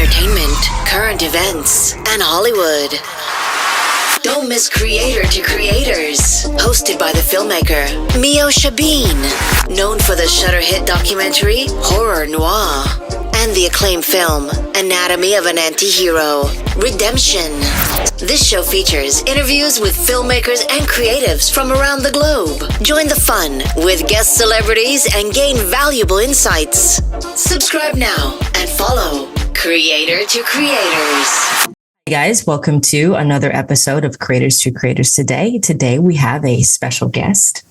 entertainment, current events, and Hollywood. Don't miss Creator to Creators, hosted by the filmmaker Meosha, known for the Shudder hit documentary Horror Noir and the acclaimed film Anatomy of an Anti-Hero, Redemption. This show features interviews with filmmakers and creatives from around the globe. Join the fun with guest celebrities and gain valuable insights. Subscribe now and follow Creator to Creators. Hey guys, welcome to another episode of Creators to Creators today. Today we have a special guest.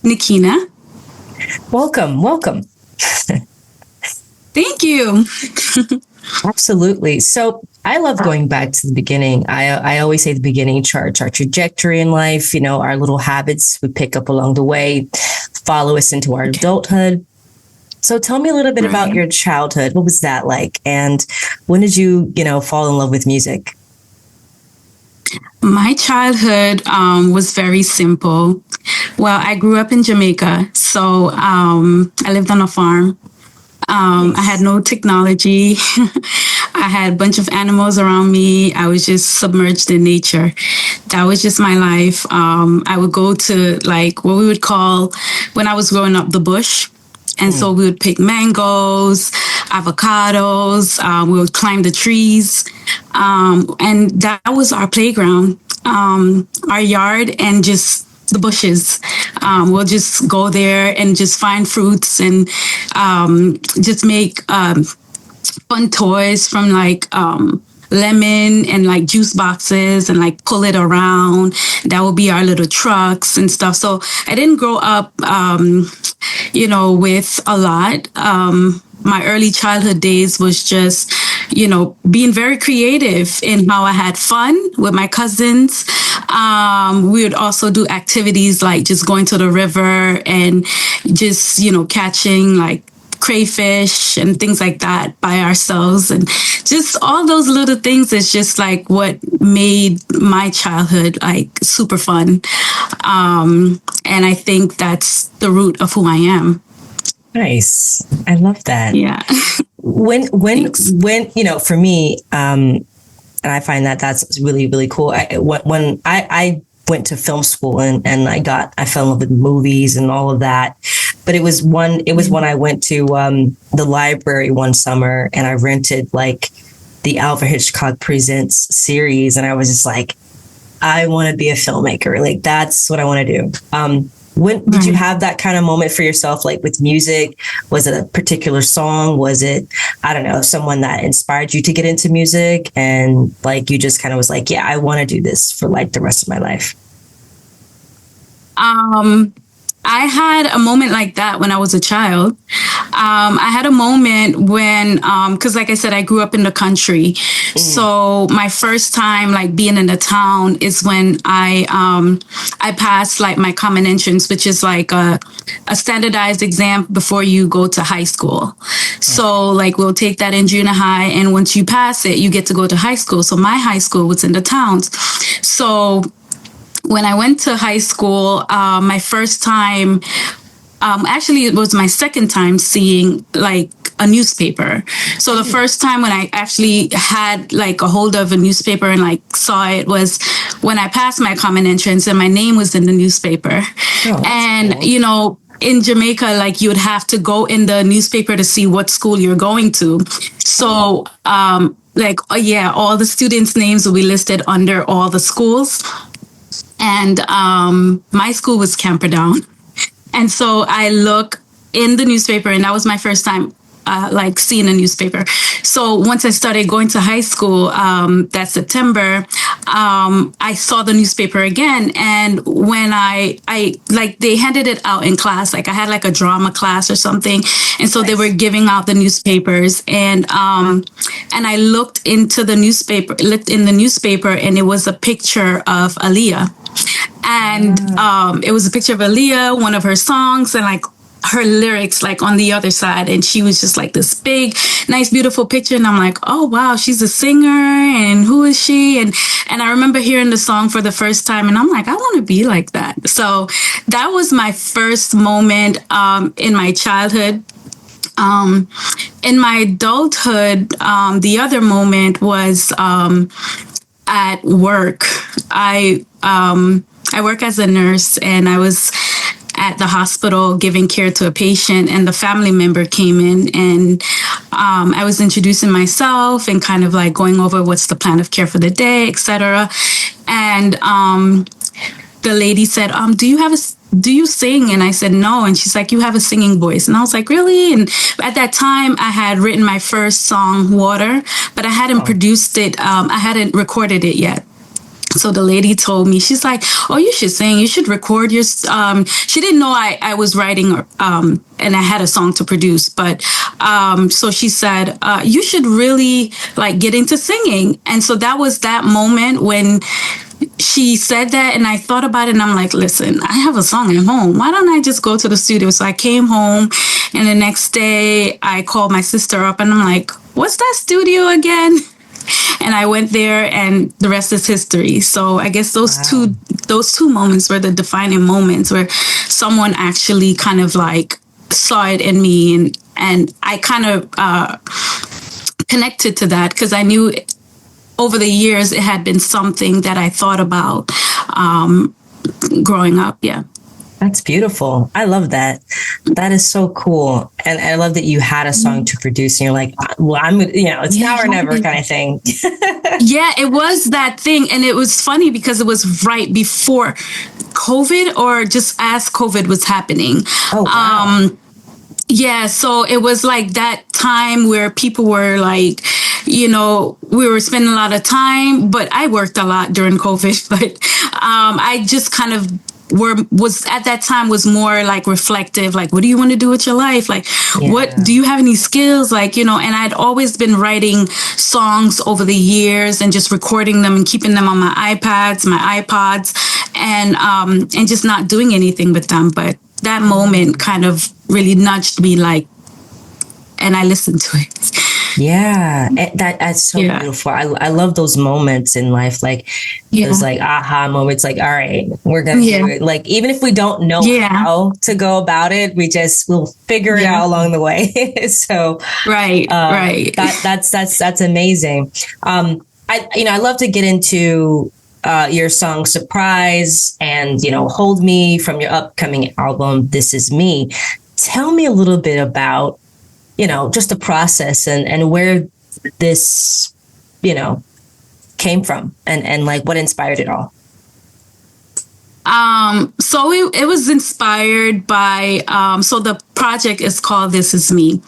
Nikena. Welcome. Thank you. Absolutely. So I love going back to the beginning. I always say the beginning charts our trajectory in life, our little habits we pick up along the way, follow us into our adulthood. So tell me a little bit about your childhood. What was that like? And when did you, fall in love with music? My childhood was very simple. Well, I grew up in Jamaica, so I lived on a farm. I had no technology. I had a bunch of animals around me. I was just submerged in nature. That was just my life. I would go to what we would call, when I was growing up, the bush. And so we would pick mangoes, avocados, we would climb the trees. And that was our playground, our yard, and just the bushes. We'll just go there and just find fruits and just make fun toys from lemon and juice boxes and pull it around. That would be our little trucks and stuff. So I didn't grow up, with a lot. My early childhood days was just, being very creative in how I had fun with my cousins. We would also do activities like just going to the river and just, catching crayfish and things like that by ourselves, and just all those little things is just what made my childhood super fun. And I think that's the root of who I am. Nice. I love that. Yeah. When for me, and I find that that's really, really cool. When I went to film school and I fell in love with movies and all of that. But it was when I went to the library one summer and I rented the Alfred Hitchcock Presents series, and I was just I want to be a filmmaker. That's what I want to do. When did you have that kind of moment for yourself, with music? Was it a particular song? Was it, I don't know, someone that inspired you to get into music? And you just kind of was yeah, I want to do this for the rest of my life. I had a moment like that when I was a child. I had a moment when, because like I said, I grew up in the country. So my first time being in the town is when I passed my common entrance, which is a standardized exam before you go to high school. So we'll take that in junior high, and once you pass it, you get to go to high school. So my high school was in the towns. So when I went to high school, my first time, actually it was my second time seeing a newspaper. So the first time when I actually had a hold of a newspaper and saw it was when I passed my common entrance and my name was in the newspaper. Oh, and cool. In Jamaica, you would have to go in the newspaper to see what school you're going to. So all the students' names will be listed under all the schools. And my school was Camperdown. And so I look in the newspaper, and that was my first time seeing a newspaper. So once I started going to high school that September, I saw the newspaper again. And when I they handed it out in class, I had a drama class or something. And so they were giving out the newspapers, and I looked in the newspaper, and it was a picture of Aaliyah. And it was a picture of Aaliyah, one of her songs, and her lyrics on the other side, and she was just this big, nice, beautiful picture, and I'm oh wow, she's a singer, and who is she? And I remember hearing the song for the first time, and I'm I want to be like that. So that was my first moment in my childhood. in my adulthood, the other moment was at work. I work as a nurse, and I was at the hospital giving care to a patient, and the family member came in, and I was introducing myself and kind of like going over what's the plan of care for the day, etc. And the lady said, do you sing? And I said, no. And she's like, you have a singing voice. And I was like, really? And at that time I had written my first song, Water, but I hadn't produced it. I hadn't recorded it yet. So the lady told me, she's like, oh, you should sing. You should record your, she didn't know I was writing, and I had a song to produce. But, so she said, you should really like get into singing. And so that was that moment when she said that, and I thought about it, and I'm like, listen, I have a song at home. Why don't I just go to the studio? So I came home, and the next day I called my sister up, and I'm like, what's that studio again? And I went there, and the rest is history. So I guess those two moments were the defining moments where someone actually kind of like saw it in me, and I kind of connected to that because I knew over the years it had been something that I thought about growing up. Yeah. That's beautiful. I love that. That is so cool. And I love that you had a song to produce and you're like, well, it's now or never kind of thing. Yeah, it was that thing. And it was funny because it was right before COVID, or just as COVID was happening. Oh, wow. Yeah, so it was like that time where people were like, we were spending a lot of time, but I worked a lot during COVID, but I just kind of was at that time was more like reflective, like, what do you want to do with your life? Like, what do you have any skills? Like, and I'd always been writing songs over the years and just recording them and keeping them on my iPads, my iPods, and just not doing anything with them. But that moment kind of really nudged me, like, and I listened to it. Yeah, that's so beautiful. I love those moments in life, like those like aha moments, like, all right, we're gonna do it. Like, even if we don't know how to go about it, we'll figure it out along the way. So right. That's amazing. I love to get into your song Surprise and Hold Me from your upcoming album This Is Me. Tell me a little bit about just the process and where this, came from and like what inspired it all. So it was inspired by, so the project is called This Is Me.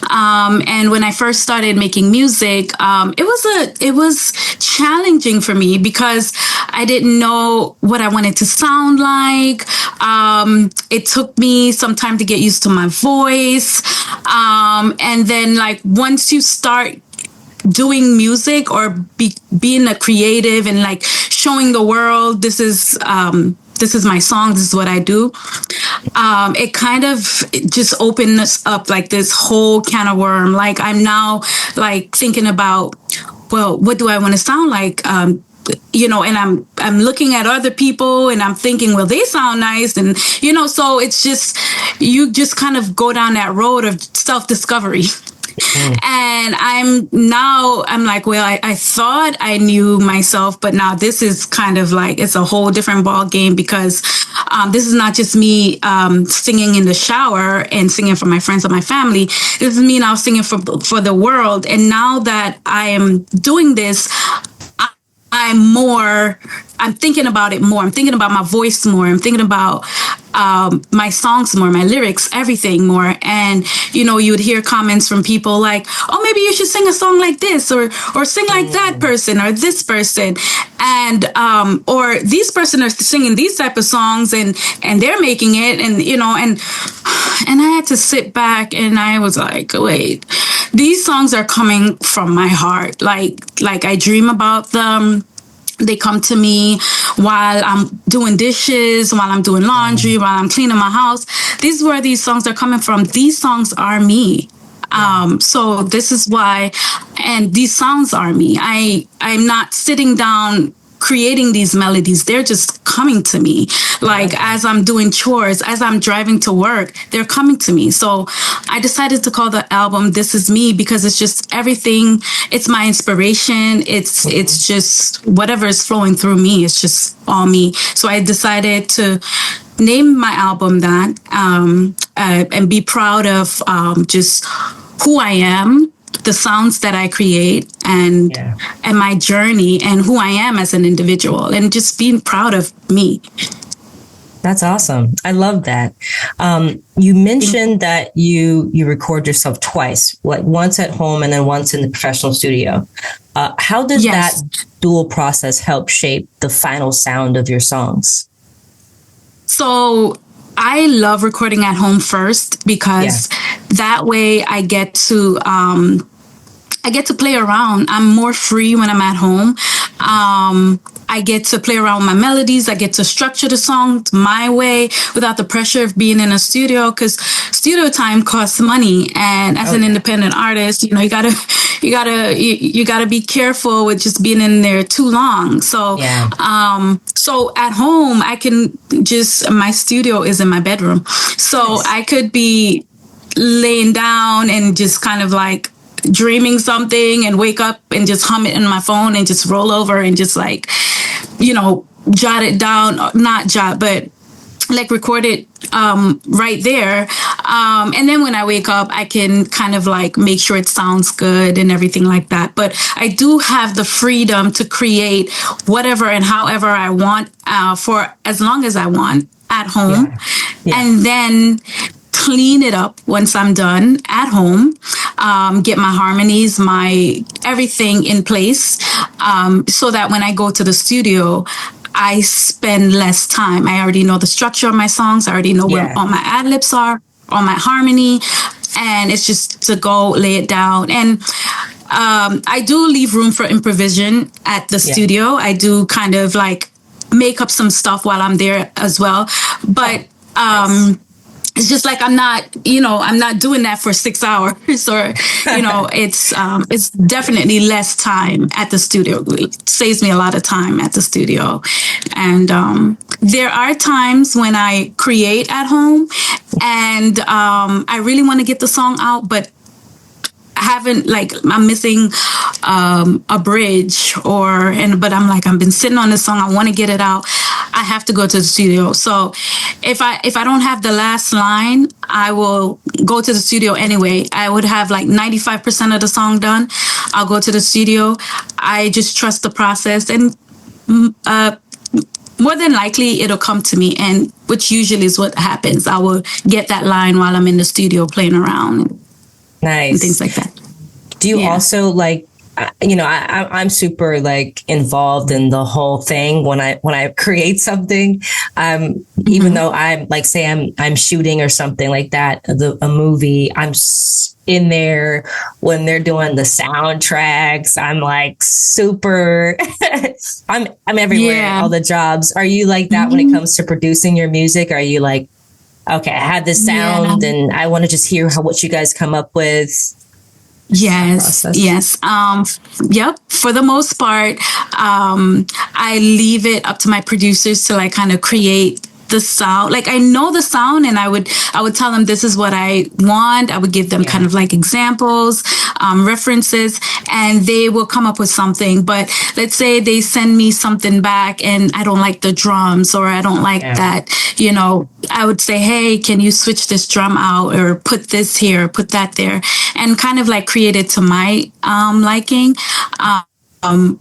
And when I first started making music, it was challenging for me because I didn't know what I wanted to sound like. It took me some time to get used to my voice. And then like once you start doing music or being a creative and like showing the world, this is my song, this is what I do. It kind of just opened us up like this whole can of worm. Like I'm now like thinking about, well, what do I want to sound like? And I'm looking at other people and I'm thinking, well, they sound nice. And, so it's just, you just kind of go down that road of self-discovery. And I'm like, well, I thought I knew myself, but now this is kind of like, it's a whole different ball game because this is not just me singing in the shower and singing for my friends and my family. This is me now singing for the world. And now that I am doing this, I'm thinking about it more. I'm thinking about my voice more. I'm thinking about my songs more, my lyrics, everything more. And, you would hear comments from people like, oh, maybe you should sing a song like this or sing like that person or this person. And, or these person are singing these type of songs and they're making it. And, and I had to sit back and I was like, wait, these songs are coming from my heart. Like I dream about them. They come to me while I'm doing dishes, while I'm doing laundry, while I'm cleaning my house. This is where these songs are coming from. These songs are me. So this is why, and these songs are me. I'm not sitting down creating these melodies. They're just coming to me. Like as I'm doing chores, as I'm driving to work, they're coming to me. So I decided to call the album This Is Me, because it's just everything. It's my inspiration. It's just whatever is flowing through me. It's just all me. So I decided to name my album that, and be proud of just who I am, the sounds that I create, and my journey, and who I am as an individual, and just being proud of me. That's awesome. I love that. You mentioned that you record yourself twice, like once at home and then once in the professional studio. How does that dual process help shape the final sound of your songs? So I love recording at home first, because that way I get to play around. I'm more free when I'm at home. I get to play around with my melodies. I get to structure the song my way without the pressure of being in a studio, because studio time costs money. And as an independent artist, you gotta be careful with just being in there too long. So, so at home, I can my studio is in my bedroom. So I could be laying down and just kind of like dreaming something and wake up and just hum it in my phone and just roll over and just like, jot it down, not jot, but like record it right there. And then when I wake up, I can kind of like make sure it sounds good and everything like that. But I do have the freedom to create whatever and however I want, for as long as I want at home. And then clean it up once I'm done at home, get my harmonies, my everything in place, so that when I go to the studio, I spend less time. I already know the structure of my songs. I already know where all my ad-libs are, all my harmony, and it's just to go lay it down. And I do leave room for improvisation at the studio. I do kind of like make up some stuff while I'm there as well. But it's just like I'm not doing that for 6 hours, or it's definitely less time at the studio. It saves me a lot of time at the studio. And there are times when I create at home and I really want to get the song out, but I'm missing a bridge, but I'm like, I've been sitting on this song, I want to get it out. I have to go to the studio. So if I don't have the last line, I will go to the studio anyway. I would have like 95% of the song done. I'll go to the studio. I just trust the process, and more than likely it'll come to me, and which usually is what happens. I will get that line while I'm in the studio playing around. Nice. And things like that. Do you also like, I'm super like involved in the whole thing when I create something, even though I'm like, say I'm shooting or something like that, a movie, I'm in there when they're doing the soundtracks. I'm like super, I'm everywhere, all the jobs. Are you like that when it comes to producing your music? Are you like, okay, I have this sound and I want to just hear what you guys come up with? Yes. Yep. For the most part, I leave it up to my producers to like kind of create the sound. Like I know the sound, and I would tell them this is what I want. I would give them kind of like examples, references, and they will come up with something. But let's say they send me something back and I don't like the drums, or I don't like that, I would say, hey, can you switch this drum out, or put this here, put that there, and kind of like create it to my liking.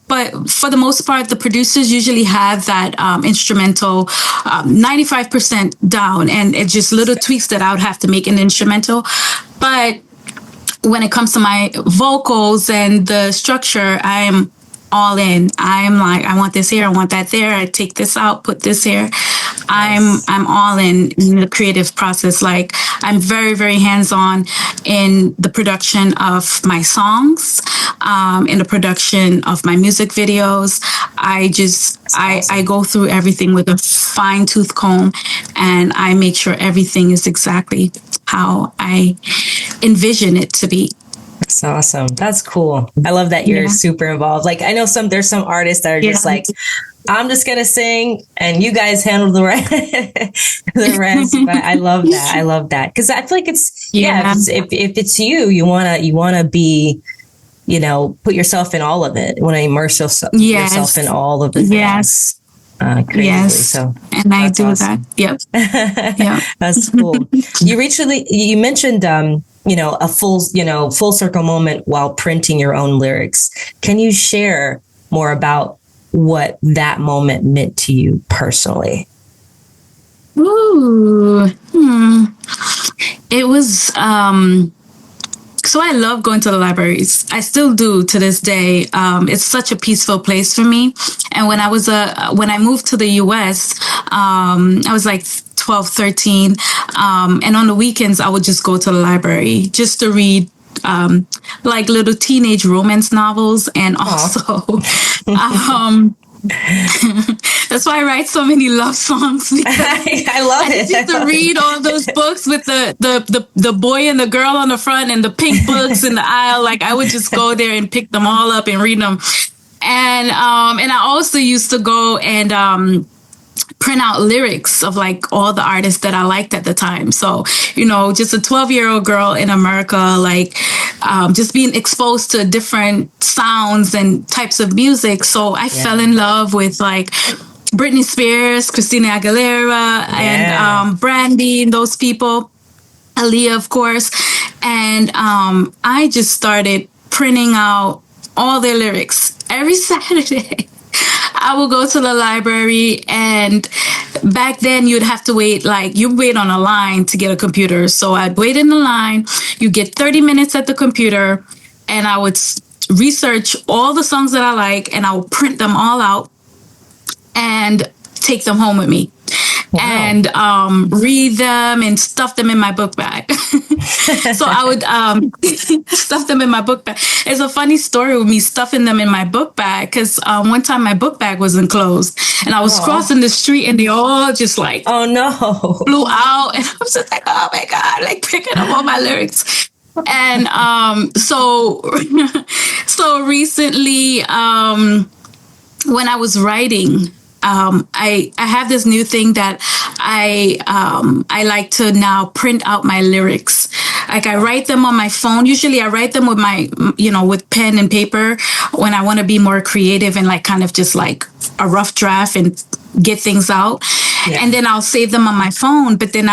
But for the most part, the producers usually have that instrumental 95% down, and it's just little tweaks that I would have to make in the instrumental. But when it comes to my vocals and the structure, I'm all in. I'm like, I want this here, I want that there. I take this out, put this here. I'm all in the creative process. Like I'm very, very hands-on in the production of my songs, in the production of my music videos. I go through everything with a fine-tooth comb, and I make sure everything is exactly how I envision it to be. That's awesome. That's cool. I love that you're super involved. Like I know there's some artists that are just like, I'm just gonna sing, and you guys handle the rest. The rest. But I love that. I love that because I feel like it's if it's you, you wanna be, put yourself in all of it. You want to immerse yourself in all of the things. Yes. Crazily. Yes. So, and I do awesome. that. Yep. Yep. That's cool. You mentioned, a full circle moment while printing your own lyrics. Can you share more about what that moment meant to you personally? Ooh. It was, so I love going to the libraries. I still do to this day. It's such a peaceful place for me. And when I moved to the US, I was like 12, 13. And on the weekends, I would just go to the library just to read like little teenage romance novels. And also, that's why I write so many love songs. I love it. I used to read all those books with the boy and the girl on the front and the pink books in the aisle. Like I would just go there and pick them all up and read them. And I also used to go and print out lyrics of like all the artists that I liked at the time. So, just a 12-year-old girl in America, like just being exposed to different sounds and types of music. So I fell in love with like Britney Spears, Christina Aguilera, and Brandy, and those people, Aaliyah, of course. And I just started printing out all their lyrics every Saturday. I will go to the library, and back then you'd have to wait on a line to get a computer. So I'd wait in the line. You get 30 minutes at the computer, and I would research all the songs that I like, and I would print them all out and take them home with me. Wow. And read them and stuff them in my book bag. So I would stuff them in my book bag. It's a funny story with me stuffing them in my book bag because one time my book bag was enclosed and I was crossing the street and they all just like, oh no, flew out. And I was just like, oh my God, like picking up all my lyrics. And so recently, when I was writing, I have this new thing that I like to now print out my lyrics. Like I write them on my phone. Usually I write them with my, with pen and paper when I want to be more creative and like kind of just like a rough draft and get things out. Yeah. And then I'll save them on my phone. But then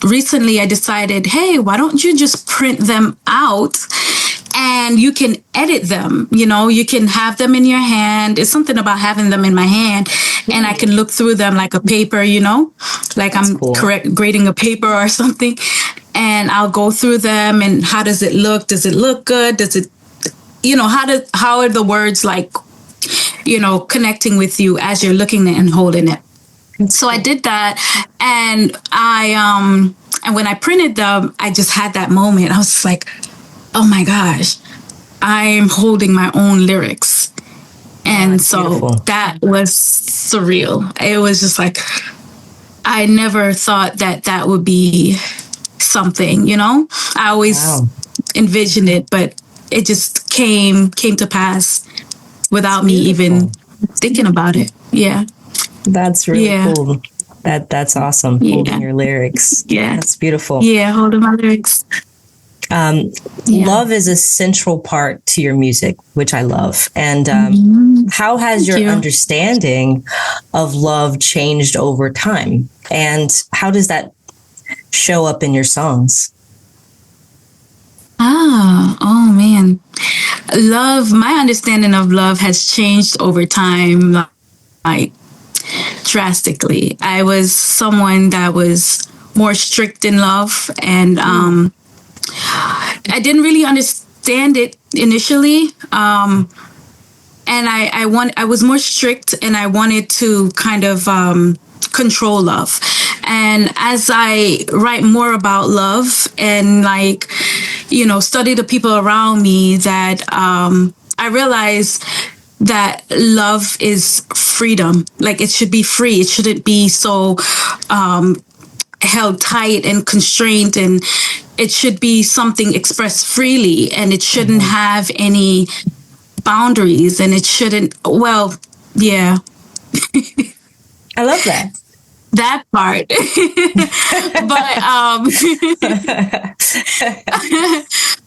recently I decided, hey, why don't you just print them out? And you can edit them, you can have them in your hand. It's something about having them in my hand and I can look through them like a paper, like that's I'm cool. Grading a paper or something. And I'll go through them and how does it look? Does it look good? Does it, how are the words like, connecting with you as you're looking and holding it? So I did that and and when I printed them, I just had that moment. I was just like, oh my gosh, I'm holding my own lyrics. And so beautiful. That was surreal. It was just like, I never thought that would be something, I always envisioned it, but it just came to pass without me even thinking about it. Yeah. That's really cool. That's awesome. Holding your lyrics. Yeah. That's beautiful. Yeah, holding my lyrics. Love is a central part to your music, which I love. And how has your understanding of love changed over time? And how does that show up in your songs? Oh man. My understanding of love has changed over time, like drastically. I was someone that was more strict in love and I didn't really understand it initially. And I was more strict and I wanted to kind of control love. And as I write more about love and like, study the people around me, that I realized that love is freedom. Like it should be free. It shouldn't be so held tight and constrained, and it should be something expressed freely, and it shouldn't have any boundaries, and it shouldn't, I love that. That part.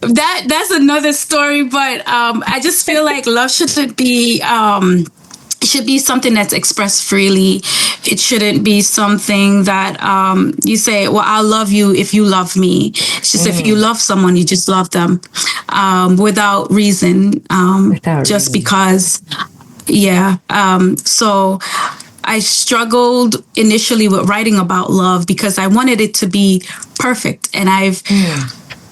But that's another story. But I just feel like love shouldn't be it should be something that's expressed freely. It shouldn't be something that you say, well, I'll love you if you love me. It's just if you love someone, you just love them without reason, just because. Yeah. So I struggled initially with writing about love because I wanted it to be perfect. And I've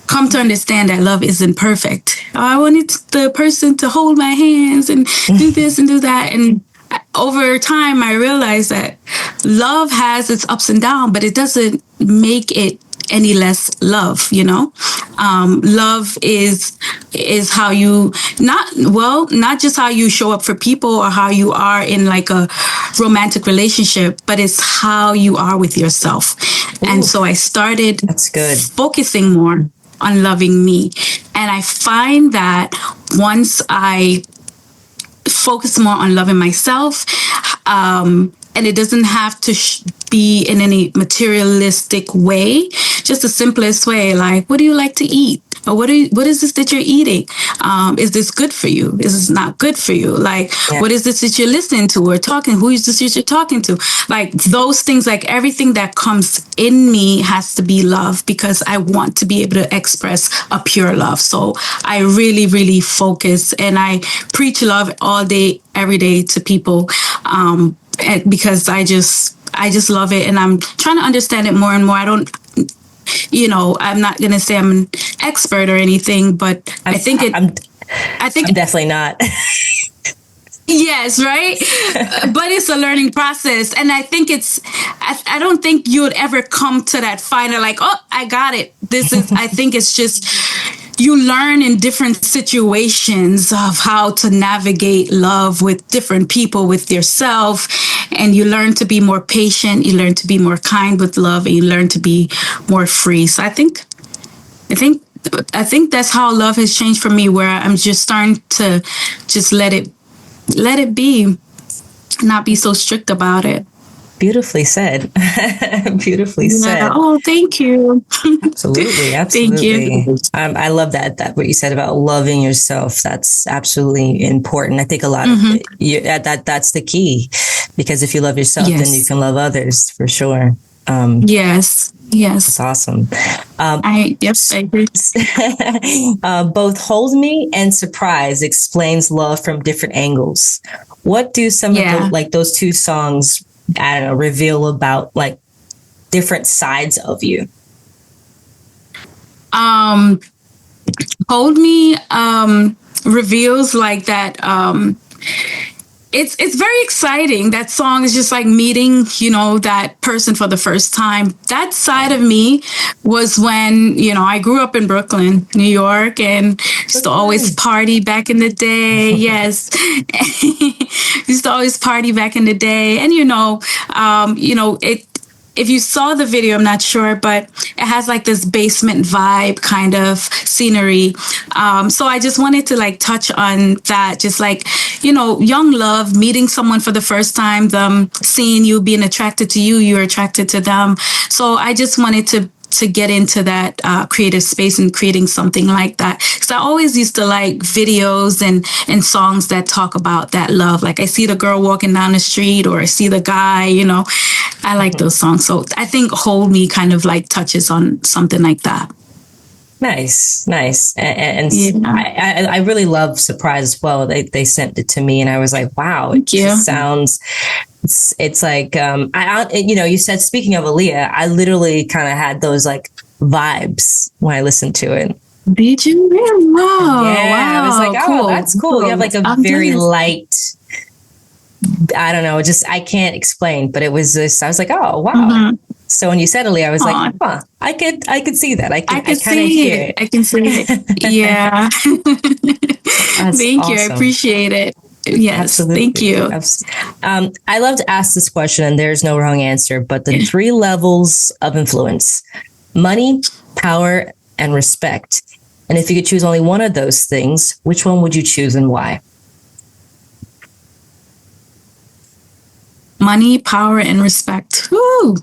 come to understand that love isn't perfect. I wanted the person to hold my hands and do this and do that. And over time, I realized that love has its ups and downs, but it doesn't make it any less love, you know? Love is how you, not just how you show up for people or how you are in like a romantic relationship, but it's how you are with yourself. Ooh. And so I started focusing more on loving me. And I find that once I focus more on loving myself, and it doesn't have to be in any materialistic way, just the simplest way, like, what do you like to eat? Or what is this that you're eating? Is this good for you? Is this not good for you? Like, what is this that you're listening to or talking? Who is this that you're talking to? Like those things, like everything that comes in me has to be love because I want to be able to express a pure love. So I really, really focus and I preach love all day, every day to people because I just love it and I'm trying to understand it more and more. I don't, I'm not going to say I'm an expert or anything, but I think I'm definitely not. Yes, right? But it's a learning process. And I think I don't think you would ever come to that final, like, oh, I got it. I think it's just, you learn in different situations of how to navigate love with different people, with yourself. And you learn to be more patient. You learn to be more kind with love, and you learn to be more free. So I think that's how love has changed for me, where I'm just starting to just let it be, not be so strict about it. Beautifully said. Beautifully said. Oh, thank you. Absolutely. Thank you. I love that what you said about loving yourself. That's absolutely important. I think a lot of that's the key, because if you love yourself, then you can love others for sure. Yes. That's awesome. I agree. Both Hold Me and Surprise explains love from different angles. What do some of those two songs, I don't know, reveal about like different sides of you? Hold Me reveals like that. It's very exciting. That song is just like meeting, that person for the first time. That side of me was when, I grew up in Brooklyn, New York, and used to always party back in the day. Yes. Used to always party back in the day. And, if you saw the video, I'm not sure, but it has like this basement vibe kind of scenery. So I just wanted to like touch on that, just like, young love, meeting someone for the first time, them seeing you, being attracted to you, you're attracted to them. So I just wanted to get into that creative space and creating something like that. Because I always used to like videos and songs that talk about that love. Like I see the girl walking down the street, or I see the guy, I like those songs. So I think Hold Me kind of like touches on something like that. Nice. And I really love Surprise as well. They sent it to me and I was like, wow, it just sounds, it's like, you said, speaking of Aaliyah, I literally kind of had those like vibes when I listened to it. Did you really? Wow. Yeah. Wow. I was like, oh, cool. That's cool. You have like a very light, I don't know, just, I can't explain, but it was this, I was like, oh, wow. Mm-hmm. So when you said Aaliyah, I was like, huh, I could see that. I kind of hear it. I can see it. Yeah. Thank you. I appreciate it. Yes. Absolutely. Thank you. I love to ask this question, and there's no wrong answer, but the 3 levels of influence: money, power, and respect. And if you could choose only one of those things, which one would you choose and why? money, power, and respect. Woo!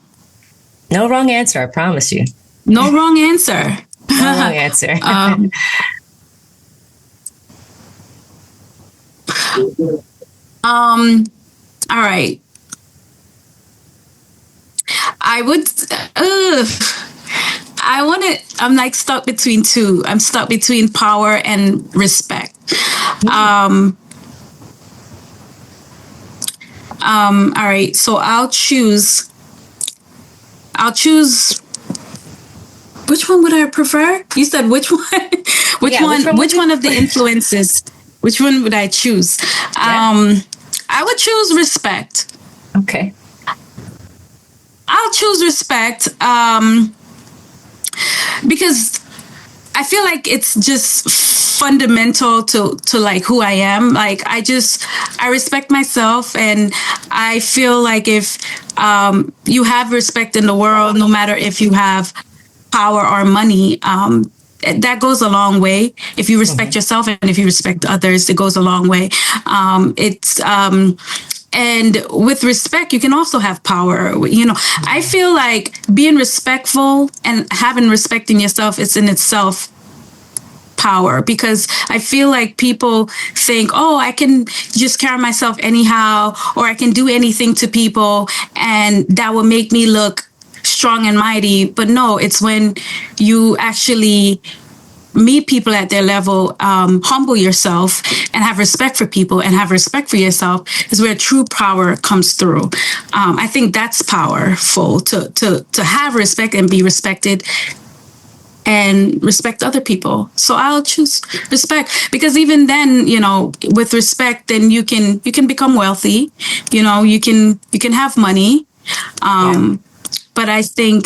No wrong answer, I promise you. No wrong answer. No wrong answer. All right. I'm like stuck between two. I'm stuck between power and respect. All right. So I'll choose. Which one would I prefer? You said which one? Which one of the influences? Which one would I choose? I would choose respect. Okay. I'll choose respect because I feel like it's just fundamental to like who I am. Like I respect myself, and I feel like if you have respect in the world, no matter if you have power or money, that goes a long way. If you respect yourself and if you respect others, it goes a long way. And with respect, you can also have power. You know, I feel like being respectful and having respect in yourself is in itself power, because I feel like people think, oh, I can just carry myself anyhow, or I can do anything to people and that will make me look strong and mighty. But no, it's when you actually meet people at their level, humble yourself and have respect for people and have respect for yourself is where true power comes through. I think that's powerful to have respect and be respected and respect other people. So I'll choose respect, because even then, you know, with respect, then you can become wealthy, you know, you can have money. But I think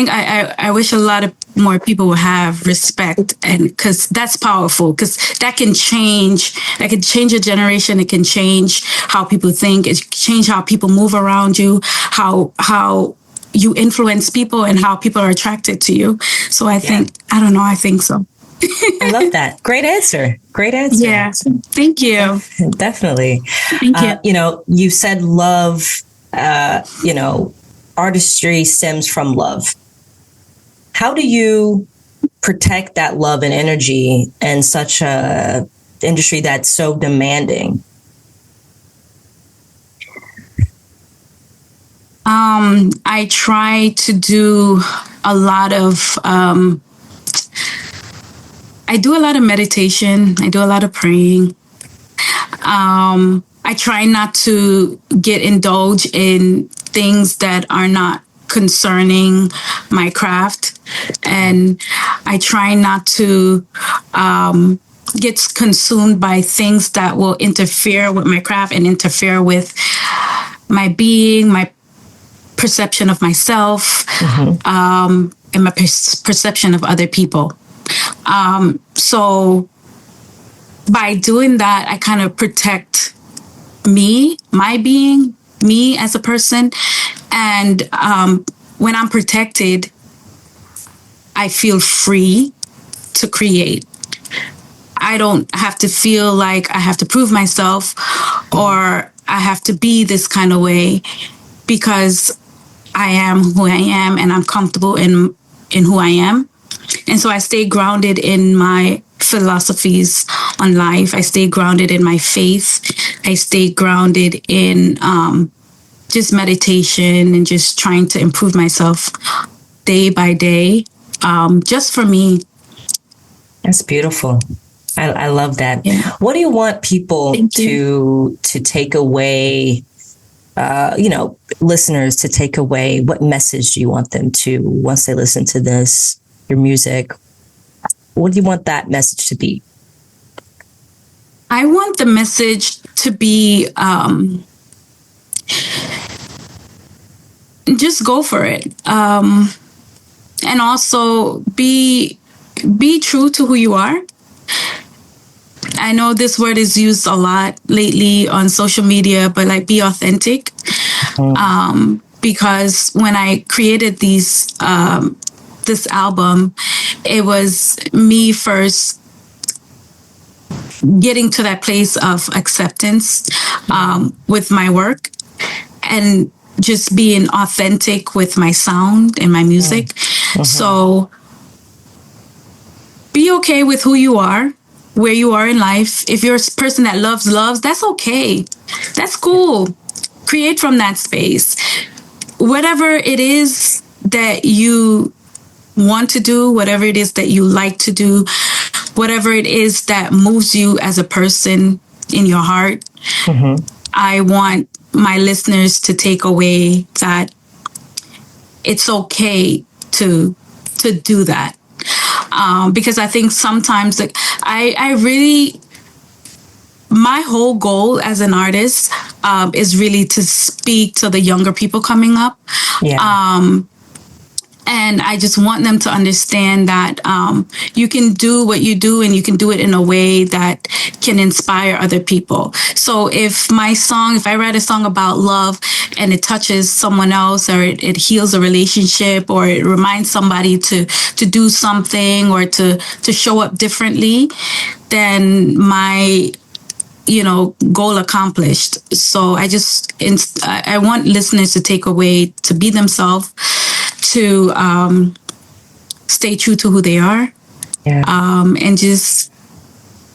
I wish a lot of more people would have respect, and because that's powerful, because that can change a generation. It can change how people think. It can change how people move around you, how you influence people and how people are attracted to you. So I think so. I love that. Great answer. Yeah. Thank you. Definitely. Thank you. You know, you said love, you know, artistry stems from love. How do you protect that love and energy in such a industry that's so demanding? I try to do a lot of meditation. I do a lot of praying. I try not to indulge in things that are not concerning my craft, and I try not to get consumed by things that will interfere with my craft and interfere with my being, my perception of myself, and my perception of other people. So by doing that, I kind of protect me, my being, me as a person. And when I'm protected, I feel free to create. I don't have to feel like I have to prove myself or I have to be this kind of way, because I am who I am and I'm comfortable in who I am. And so I stay grounded in my philosophies on life. I stay grounded in my faith. I stay grounded in just meditation and just trying to improve myself day by day, just for me. That's beautiful. I love that. Yeah. What do you want people to take away, you know, listeners to take away? What message do you want them to, once they listen to this, your music, what do you want that message to be? I want the message to be, just go for it. And also be true to who you are. I know this word is used a lot lately on social media, but like, be authentic. Because when I created this album, it was me first getting to that place of acceptance with my work, and just being authentic with my sound and my music. So be okay with who you are, where you are in life. If you're a person that loves, that's okay. That's cool. Create from that space. Whatever it is that you want to do, whatever it is that you like to do, whatever it is that moves you as a person in your heart, I want my listeners to take away that it's okay to do that. Because I think sometimes, like, I really, my whole goal as an artist is really to speak to the younger people coming up. And I just want them to understand that you can do what you do, and you can do it in a way that can inspire other people. So if I write a song about love and it touches someone else, or it heals a relationship, or it reminds somebody to do something, or to show up differently, then my goal accomplished. So I want listeners to take away, to be themselves, to stay true to who they are, and just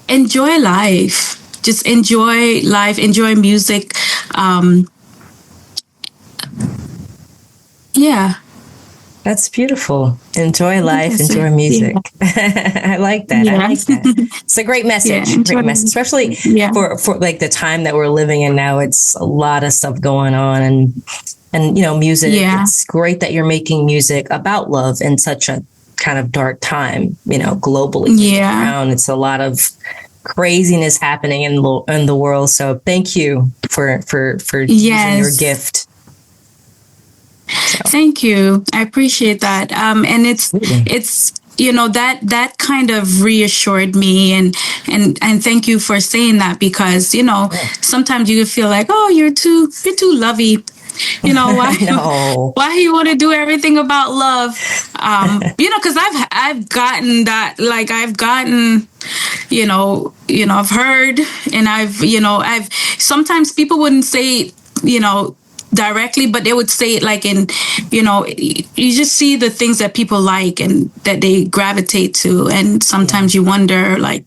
enjoy life. Just enjoy life, enjoy music. That's beautiful. Enjoy life, enjoy music. I like that. I like that. It's a great message. Great message, especially for like the time that we're living in now. It's a lot of stuff going on, and music. It's great that you're making music about love in such a kind of dark time. Globally around. It's a lot of craziness happening in the world. So thank you for using your gift. So. Thank you. I appreciate that. And it's that kind of reassured me, and thank you for saying that, because sometimes you feel like, oh, you're too lovey. Why you want to do everything about love? Because I've gotten that, like, I've heard, and I've sometimes people wouldn't say, directly, but they would say it like in, you just see the things that people like and that they gravitate to. And sometimes you wonder, like,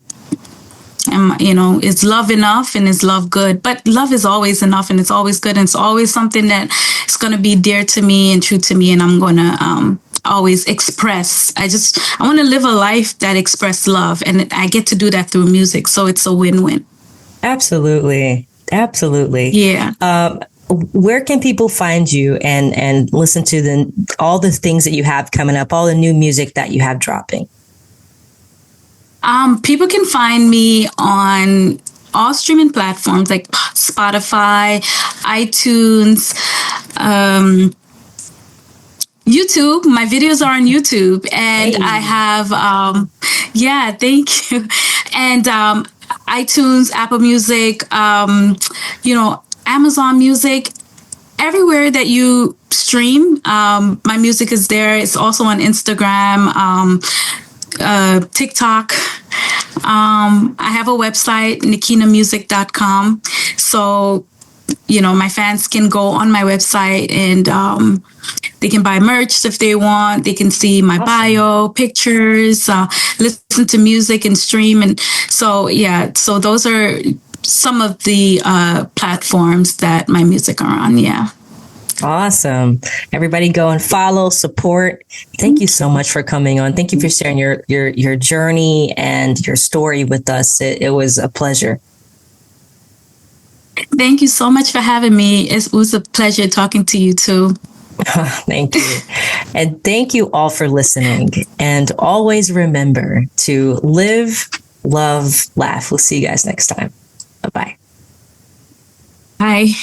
is love enough, and is love good? But love is always enough, and it's always good, and it's always something that is going to be dear to me and true to me, and I'm going to always express. I want to live a life that expresses love, and I get to do that through music, so it's a win-win. Absolutely. Yeah. Where can people find you and listen to all the things that you have coming up, all the new music that you have dropping? People can find me on all streaming platforms like Spotify, iTunes, YouTube. My videos are on YouTube, and I have, thank you. And iTunes, Apple Music, Amazon Music, everywhere that you stream, my music is there. It's also on Instagram, TikTok. I have a website, NikenaMusic.com. So, my fans can go on my website, and they can buy merch if they want. They can see my bio, pictures, listen to music and stream. And so those are some of the platforms that my music are on. Yeah. Awesome. Everybody go and follow, support. Thank you so much for coming on. Thank you for sharing your journey and your story with us. It was a pleasure. Thank you so much for having me. It was a pleasure talking to you too. Thank you. And thank you all for listening. And always remember to live, love, laugh. We'll see you guys next time. Bye-bye. Bye.